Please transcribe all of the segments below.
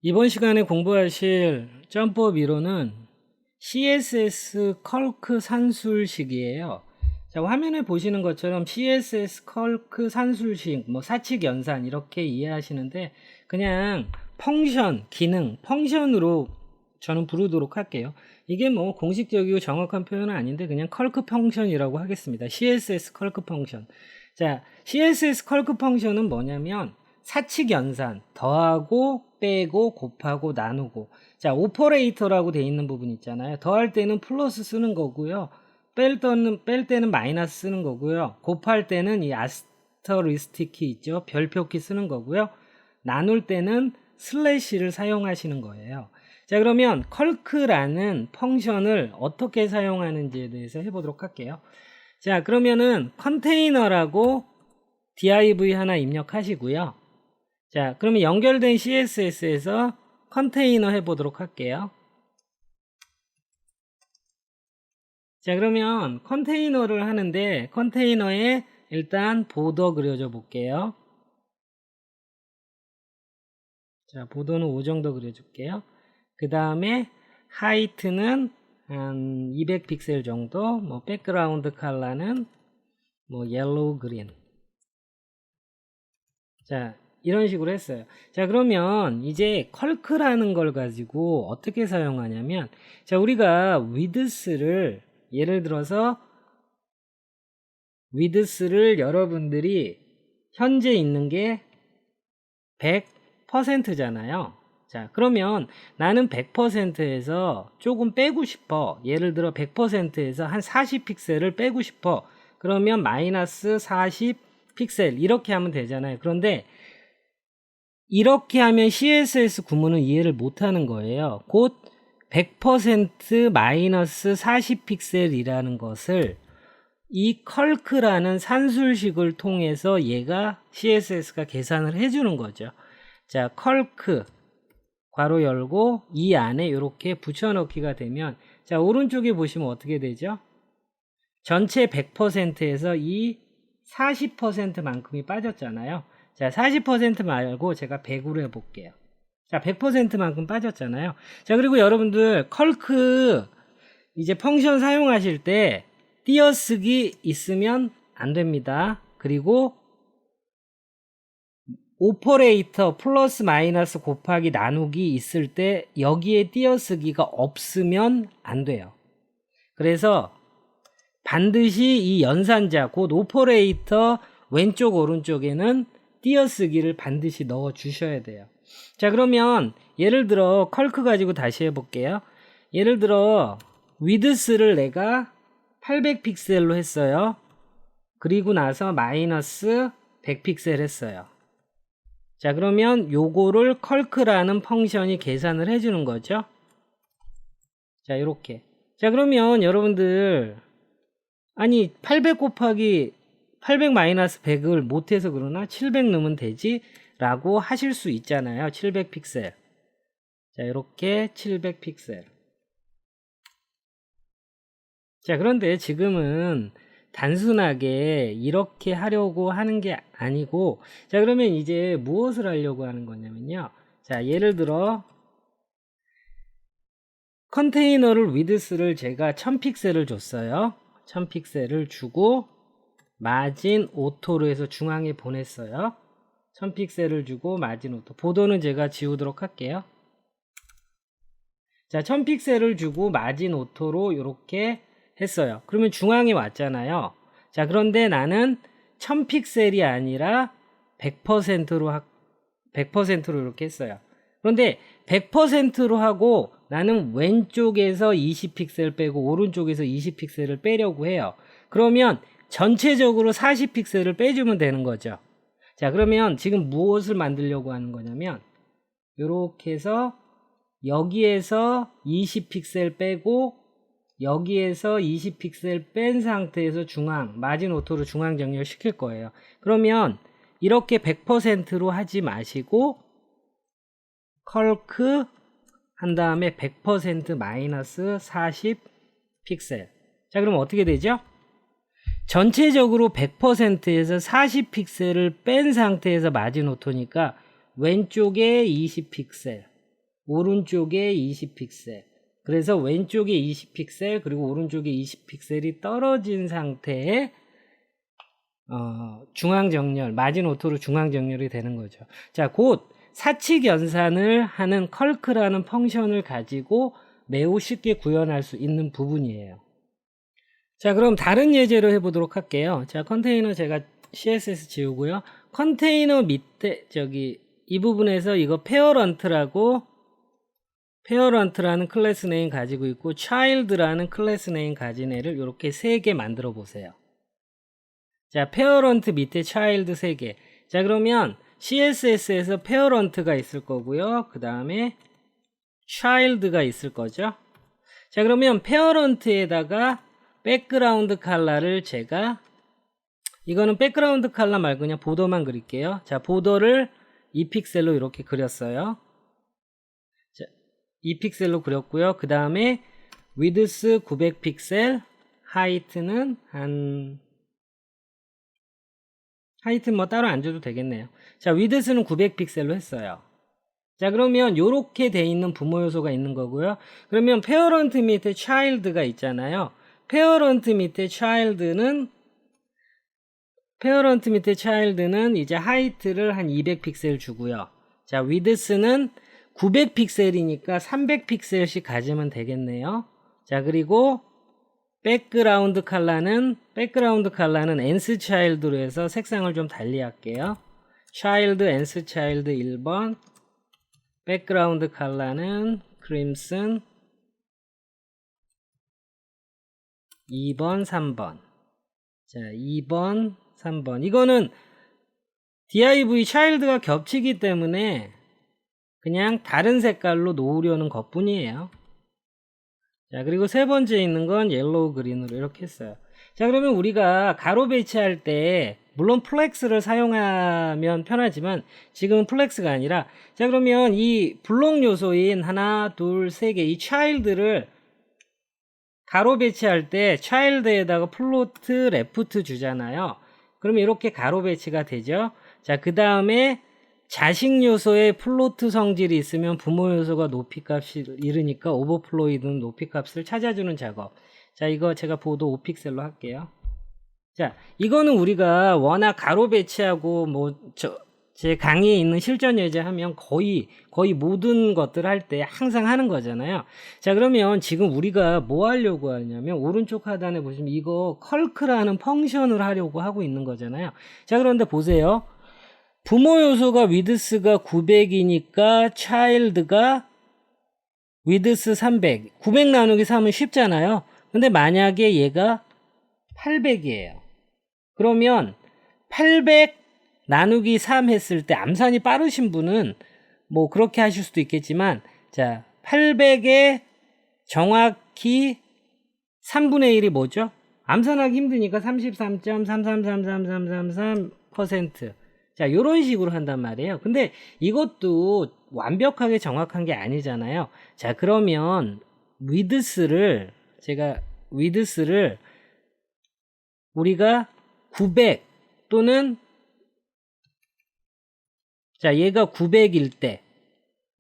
이번 시간에 공부하실 점법 이론은 CSS 컬크 산술식이에요. 자, 화면에 보시는 것처럼 CSS 컬크 산술식, 사칙 연산 이렇게 이해하시는데 그냥 펑션, 기능, 펑션으로 저는 부르도록 할게요. 이게 공식적이고 정확한 표현은 아닌데 그냥 컬크 펑션이라고 하겠습니다. CSS 컬크 펑션. 자, CSS 컬크 펑션은 뭐냐면 사칙 연산, 더하고 빼고 곱하고 나누고. 자, 오퍼레이터라고 돼 있는 부분 있잖아요. 더할 때는 플러스 쓰는 거고요. 뺄 때는 마이너스 쓰는 거고요. 곱할 때는 이 아스터리스틱 키 있죠. 별표 키 쓰는 거고요. 나눌 때는 슬래시를 사용하시는 거예요. 자, 그러면 컬크라는 펑션을 어떻게 사용하는지에 대해서 해보도록 할게요. 자, 그러면은 컨테이너라고 div 하나 입력하시고요. 자, 그러면 연결된 CSS에서 컨테이너 해보도록 할게요. 자, 그러면 컨테이너를 하는데 컨테이너에 일단 보더 그려줘 볼게요. 자, 보더는 5 정도 그려줄게요. 그 다음에 하이트는 한 200픽셀 정도, 백그라운드 컬러는 옐로우 그린. 자, 이런 식으로 했어요. 자, 그러면 이제 컬크라는 걸 가지고 어떻게 사용하냐면, 자, 우리가 위드스를 예를 들어서 위드스를 여러분들이 현재 있는 게 100%잖아요. 자, 그러면 나는 100%에서 조금 빼고 싶어. 예를 들어 100%에서 한 40픽셀을 빼고 싶어. 그러면 마이너스 40 픽셀 이렇게 하면 되잖아요. 그런데 이렇게 하면 CSS 구문은 이해를 못하는 거예요. 곧 100% 마이너스 40 픽셀이라는 것을 이 컬크라는 산술식을 통해서 얘가 CSS가 계산을 해주는 거죠. 자, 컬크 괄호 열고 이 안에 이렇게 붙여넣기가 되면, 자, 오른쪽에 보시면 어떻게 되죠? 전체 100%에서 이 40%만큼이 빠졌잖아요. 자, 40% 말고 제가 100으로 해볼게요. 자, 100%만큼 빠졌잖아요. 자, 그리고 여러분들 컬크 이제 펑션 사용하실 때 띄어쓰기 있으면 안 됩니다. 그리고 오퍼레이터 플러스 마이너스 곱하기 나누기 있을 때 여기에 띄어쓰기가 없으면 안 돼요. 그래서 반드시 이 연산자 곧 오퍼레이터 왼쪽 오른쪽에는 띄어쓰기를 반드시 넣어 주셔야 돼요. 자, 그러면 예를 들어 컬크 가지고 다시 해볼게요. 예를 들어 위드스를 내가 800픽셀로 했어요. 그리고 나서 마이너스 100픽셀 했어요. 자, 그러면 요거를 컬크라는 펑션이 계산을 해주는 거죠. 자, 이렇게. 자, 그러면 여러분들 아니 800 곱하기 800 마이너스 100을 못해서 그러나 700 넣으면 되지 라고 하실 수 있잖아요. 700 픽셀. 자, 이렇게 700 픽셀. 자, 그런데 지금은 단순하게 이렇게 하려고 하는 게 아니고, 자, 그러면 이제 무엇을 하려고 하는 거냐면요. 자, 예를 들어 컨테이너를 위드스를 제가 1000픽셀을 줬어요. 1000픽셀을 주고 마진 오토로 해서 중앙에 보냈어요. 1000픽셀을 주고 마진 오토. 보도는 제가 지우도록 할게요. 자, 1000픽셀을 주고 마진 오토로 이렇게 했어요. 그러면 중앙에 왔잖아요. 자, 그런데 나는 1000픽셀이 아니라 100%로 이렇게 했어요. 그런데 100%로 하고 나는 왼쪽에서 20픽셀 빼고 오른쪽에서 20픽셀을 빼려고 해요. 그러면 전체적으로 40픽셀을 빼주면 되는 거죠. 자, 그러면 지금 무엇을 만들려고 하는 거냐면 이렇게 해서 여기에서 20픽셀 빼고 여기에서 20픽셀 뺀 상태에서 중앙, 마진 오토로 중앙 정렬 시킬 거예요. 그러면 이렇게 100%로 하지 마시고 컬크 한 다음에 100% 마이너스 40 픽셀. 자, 그럼 어떻게 되죠? 전체적으로 100%에서 40 픽셀을 뺀 상태에서 마진 오토니까 왼쪽에 20 픽셀, 오른쪽에 20픽셀. 그래서 왼쪽에 20픽셀 그리고 오른쪽에 20픽셀이 떨어진 상태에 중앙정렬, 마진 오토로 중앙정렬이 되는 거죠. 자, 곧 사칙 연산을 하는 컬크라는 펑션을 가지고 매우 쉽게 구현할 수 있는 부분이에요. 자, 그럼 다른 예제로 해보도록 할게요. 자, 컨테이너 제가 CSS 지우고요. 컨테이너 밑에 이 부분에서 이거 페어런트라는 클래스 네임 가지고 있고 child라는 클래스 네임 가진 애를 이렇게 3개 만들어 보세요. 자, 페어런트 밑에 child 3개. 자, 그러면 CSS에서 페어런트가 있을 거고요. 그 다음에 child가 있을 거죠. 자, 그러면 페어런트에다가 백그라운드 컬러를 이거는 백그라운드 컬러 말고 그냥 보더만 그릴게요. 자, 보더를 2픽셀로 이렇게 그렸어요. 자, 2픽셀로 그렸고요. 그 다음에 위드스 900픽셀, 하이트는 하이트 뭐 따로 안 줘도 되겠네요. 자, 위드스는 900픽셀로 했어요. 자, 그러면 요렇게 돼 있는 부모 요소가 있는 거고요. 그러면 페어런트 밑에 child가 있잖아요. 페어런트 밑에 child는 이제 하이트를 한 200픽셀 주고요. 자, 위드스는 900픽셀이니까 300픽셀씩 가지면 되겠네요. 자, 그리고 백그라운드 컬러는 nth child로 해서 색상을 좀 달리 할게요. child nth child 1번, 백그라운드 컬러는 crimson 2번, 3번. 자, 2번, 3번. 이거는 div child가 겹치기 때문에 그냥 다른 색깔로 놓으려는 것 뿐이에요. 자, 그리고 세 번째 있는 건 옐로우 그린으로 이렇게 했어요. 자, 그러면 우리가 가로 배치할 때 물론 플렉스를 사용하면 편하지만 지금은 플렉스가 아니라, 자, 그러면 이 블록 요소인 하나, 둘, 세 개 이 child를 가로 배치할 때 child에다가 플로트 레프트 주잖아요. 그러면 이렇게 가로 배치가 되죠. 자, 그 다음에 자식 요소에 플로트 성질이 있으면 부모 요소가 높이값을 잃으니까 오버플로이든 높이값을 찾아주는 작업. 자, 이거 제가 보도 5픽셀로 할게요. 자, 이거는 우리가 워낙 가로 배치하고 제 강의에 있는 실전 예제 하면 거의 모든 것들 할 때 항상 하는 거잖아요. 자, 그러면 지금 우리가 뭐 하려고 하냐면 오른쪽 하단에 보시면 이거 컬크라는 펑션을 하려고 하고 있는 거잖아요. 자, 그런데 보세요. 부모 요소가 위드스가 900이니까 child가 위드스 300. 900 나누기 3은 쉽잖아요. 근데 만약에 얘가 800이에요. 그러면 800 나누기 3 했을 때 암산이 빠르신 분은 뭐 그렇게 하실 수도 있겠지만, 자, 800에 정확히 3분의 1이 뭐죠? 암산하기 힘드니까 33.33333333%. 자, 요런 식으로 한단 말이에요. 근데 이것도 완벽하게 정확한 게 아니잖아요. 자, 그러면 위드스를 우리가 900 또는, 자, 얘가 900일 때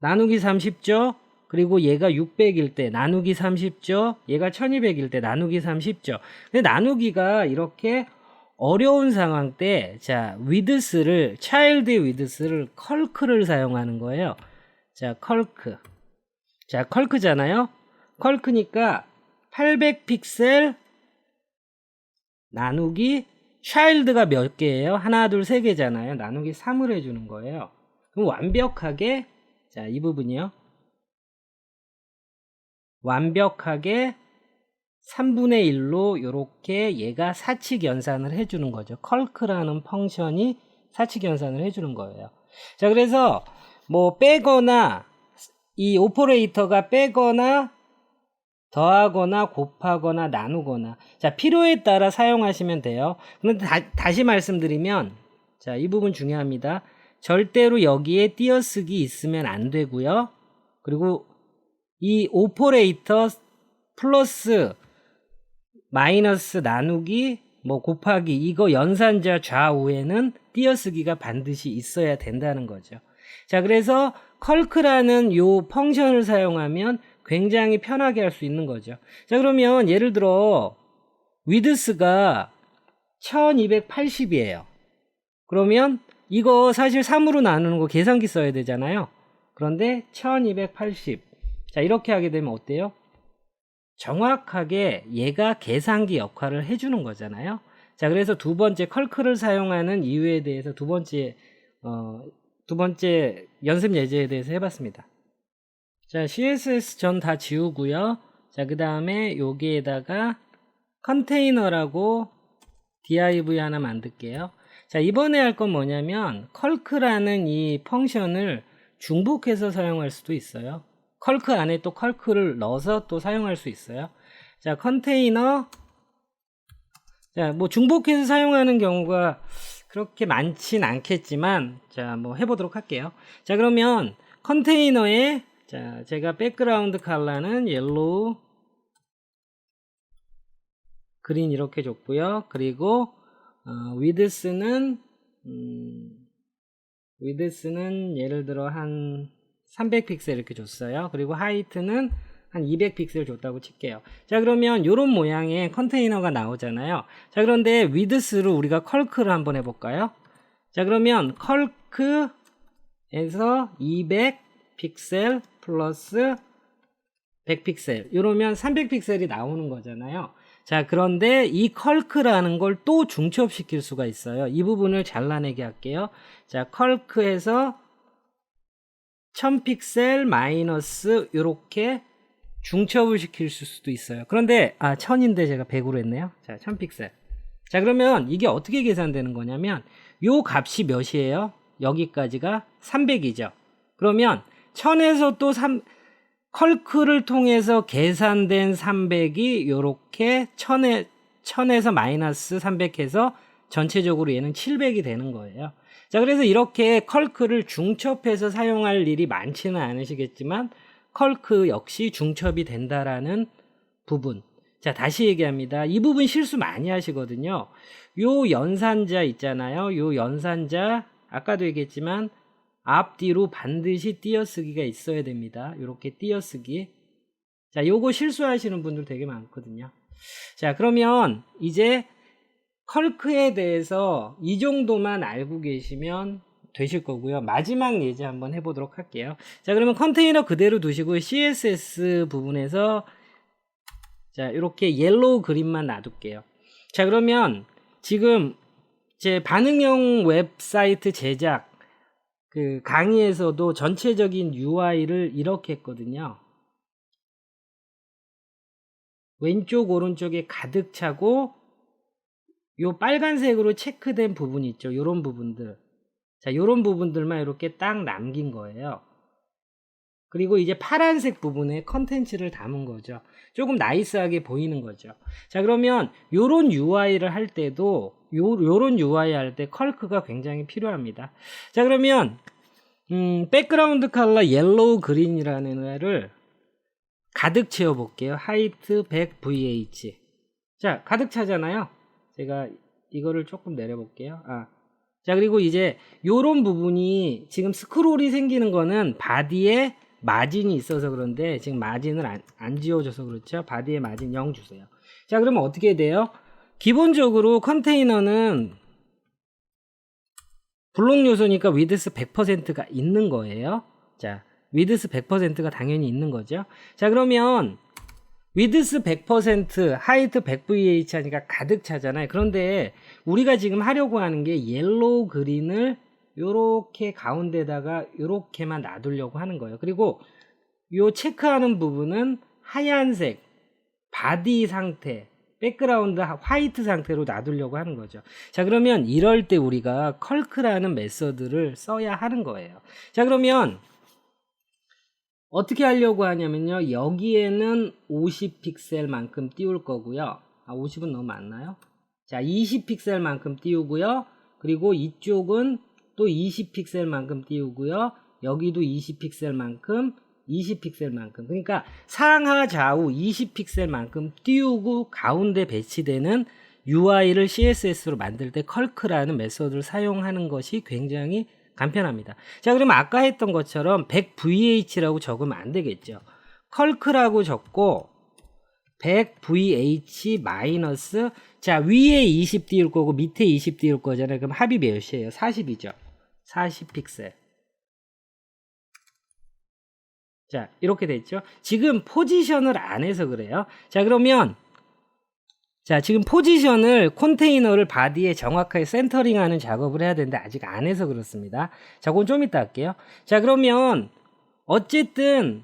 나누기 30죠. 그리고 얘가 600일 때 나누기 30죠. 얘가 1200일 때 나누기 30죠. 근데 나누기가 이렇게 어려운 상황 때, 자, child의 위드스를 컬크를 사용하는 거예요. 자, 컬크잖아요. 컬크니까 800픽셀 나누기 child가 몇 개예요? 하나, 둘, 세 개잖아요. 나누기 3을 해주는 거예요. 그럼 완벽하게, 자, 이 부분이요. 완벽하게 3분의 1로 요렇게 얘가 사칙 연산을 해주는 거죠. 컬크라는 펑션이 사칙 연산을 해주는 거예요. 자, 그래서 뭐 빼거나, 이 오퍼레이터가 빼거나 더하거나 곱하거나 나누거나, 자, 필요에 따라 사용하시면 돼요. 그런데 다시 말씀드리면, 자, 이 부분 중요합니다. 절대로 여기에 띄어쓰기 있으면 안 되고요. 그리고 이 오퍼레이터 플러스 마이너스 나누기 뭐 곱하기 이거 연산자 좌우에는 띄어쓰기가 반드시 있어야 된다는 거죠. 자, 그래서 컬크라는 요 펑션을 사용하면 굉장히 편하게 할 수 있는 거죠. 자, 그러면 예를 들어 위드스가 1280이에요. 그러면 이거 사실 3으로 나누는 거 계산기 써야 되잖아요. 그런데 1280. 자, 이렇게 하게 되면 어때요? 정확하게 얘가 계산기 역할을 해주는 거잖아요. 자, 그래서 두 번째 컬크를 사용하는 이유에 대해서 두 번째 연습 예제에 대해서 해봤습니다. 자, CSS 전 다 지우고요. 자, 그 다음에 여기에다가 컨테이너라고 div 하나 만들게요. 자, 이번에 할 건 뭐냐면 컬크라는 이 펑션을 중복해서 사용할 수도 있어요. 컬크 안에 또 컬크를 넣어서 또 사용할 수 있어요. 자, 컨테이너. 자, 뭐 중복해서 사용하는 경우가 그렇게 많진 않겠지만, 자, 뭐 해보도록 할게요. 자, 그러면 컨테이너에, 자, 제가 백그라운드 컬러는 옐로우, 그린 이렇게 줬고요. 그리고 위드스는 예를 들어 한 300픽셀 이렇게 줬어요. 그리고 하이트는 한 200픽셀 줬다고 칠게요. 자, 그러면 이런 모양의 컨테이너가 나오잖아요. 자, 그런데 위드스로 우리가 컬크를 한번 해볼까요? 자, 그러면 컬크에서 200픽셀 플러스 100픽셀 이러면 300픽셀이 나오는 거잖아요. 자, 그런데 이 컬크라는 걸 또 중첩시킬 수가 있어요. 이 부분을 잘라내게 할게요. 자, 컬크에서 1000픽셀 마이너스 이렇게 중첩을 시킬 수도 있어요. 그런데 1000인데 제가 100으로 했네요. 자, 1000픽셀. 자, 그러면 이게 어떻게 계산되는 거냐면 요 값이 몇이에요? 여기까지가 300이죠. 그러면 1000에서 또 컬크를 통해서 계산된 300이 요렇게 1000에서 마이너스 300 해서 전체적으로 얘는 700이 되는 거예요. 자, 그래서 이렇게 컬크를 중첩해서 사용할 일이 많지는 않으시겠지만 컬크 역시 중첩이 된다라는 부분. 자, 다시 얘기합니다. 이 부분 실수 많이 하시거든요. 요 연산자 있잖아요. 요 연산자 아까도 얘기했지만 앞뒤로 반드시 띄어쓰기가 있어야 됩니다. 이렇게 띄어쓰기. 자, 요거 실수하시는 분들 되게 많거든요. 자, 그러면 이제 컬크에 대해서 이 정도만 알고 계시면 되실 거고요. 마지막 예제 한번 해보도록 할게요. 자, 그러면 컨테이너 그대로 두시고 CSS 부분에서 자, 이렇게 옐로우 그린만 놔둘게요. 자, 그러면 지금 제 반응형 웹사이트 제작 그 강의에서도 전체적인 UI를 이렇게 했거든요. 왼쪽 오른쪽에 가득 차고 요 빨간색으로 체크된 부분 있죠. 요런 부분들. 자, 요런 부분들만 이렇게 딱 남긴 거예요. 그리고 이제 파란색 부분에 컨텐츠를 담은 거죠. 조금 나이스하게 보이는 거죠. 자, 그러면 요런 UI를 할 때도 요런 UI 할 때 컬크가 굉장히 필요합니다. 자, 그러면 백그라운드 컬러 옐로우 그린이라는 애를 가득 채워 볼게요. 하이트 100 VH. 자, 가득 차잖아요. 제가 이거를 조금 내려 볼게요. 자, 그리고 이제 요런 부분이 지금 스크롤이 생기는 거는 바디에 마진이 있어서 그런데 지금 마진을 안 지워줘서 그렇죠. 바디에 마진 0 주세요. 자, 그러면 어떻게 돼요? 기본적으로 컨테이너는 블록 요소니까 위드스 100%가 있는 거예요. 자, 위드스 100%가 당연히 있는 거죠. 자, 그러면 위드스 100%, 하이트 100VH 하니까 가득 차잖아요. 그런데 우리가 지금 하려고 하는 게 옐로우 그린을 요렇게 가운데다가 요렇게만 놔두려고 하는 거예요. 그리고 요 체크하는 부분은 하얀색 바디 상태, 백그라운드 화이트 상태로 놔두려고 하는 거죠. 자, 그러면 이럴 때 우리가 컬크라는 메서드를 써야 하는 거예요. 자, 그러면 어떻게 하려고 하냐면요. 여기에는 50픽셀만큼 띄울 거고요. 50은 너무 많나요? 자, 20픽셀만큼 띄우고요. 그리고 이쪽은 또 20픽셀만큼 띄우고요. 여기도 20픽셀만큼, 20픽셀만큼. 그러니까 상하 좌우 20픽셀만큼 띄우고 가운데 배치되는 UI를 CSS로 만들 때 컬크라는 메서드를 사용하는 것이 굉장히 간편합니다. 자, 그러면 아까 했던 것처럼 100VH라고 적으면 안 되겠죠. 컬크라고 적고 100VH 마이너스, 자, 위에 20 띄울 거고 밑에 20 띄울 거잖아요. 그럼 합이 몇이에요? 40이죠. 40 픽셀. 자, 이렇게 됐죠. 지금 포지션을 안 해서 그래요. 자, 그러면 자, 지금 포지션을 컨테이너를 바디에 정확하게 센터링하는 작업을 해야 되는데 아직 안 해서 그렇습니다. 자, 그건 좀 이따 할게요. 자, 그러면 어쨌든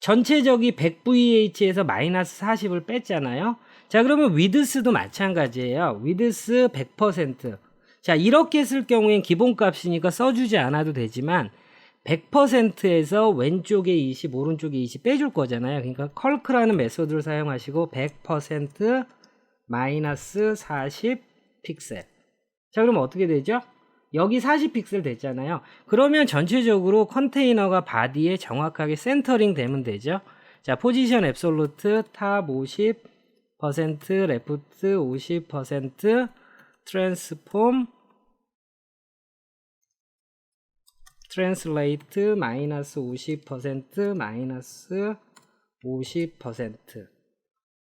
전체적이 100VH에서 마이너스 40을 뺐잖아요. 자, 그러면 위드스도 마찬가지예요. 위드스 100%. 자, 이렇게 쓸 경우엔 기본값이니까 써주지 않아도 되지만 100%에서 왼쪽에 20, 오른쪽에 20 빼줄 거잖아요. 그러니까 컬크라는 메소드를 사용하시고 100% 마이너스 40 픽셀. 자, 그러면 어떻게 되죠? 여기 40 픽셀 됐잖아요. 그러면 전체적으로 컨테이너가 바디에 정확하게 센터링 되면 되죠. 자, 포지션 앱솔루트 탑 50%, 레프트 50%, 트랜스폼 트랜슬레이트 마이너스 50% 마이너스 50%.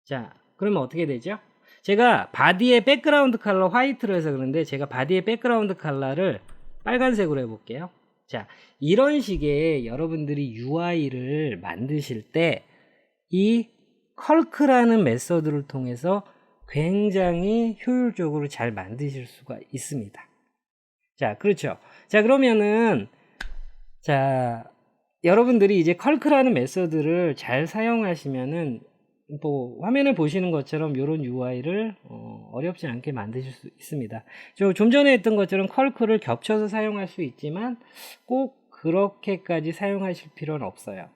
자, 그러면 어떻게 되죠? 제가 바디의 백그라운드 컬러 화이트로 해서 그런데 제가 바디의 백그라운드 컬러를 빨간색으로 해볼게요. 자, 이런 식의 여러분들이 UI를 만드실 때 이 컬크라는 메서드를 통해서 굉장히 효율적으로 잘 만드실 수가 있습니다. 자, 그렇죠. 자, 그러면은 자, 여러분들이 이제 컬크라는 메서드를 잘 사용하시면은 뭐 화면에 보시는 것처럼 이런 UI를 어렵지 않게 만드실 수 있습니다. 좀 전에 했던 것처럼 컬크를 겹쳐서 사용할 수 있지만 꼭 그렇게까지 사용하실 필요는 없어요.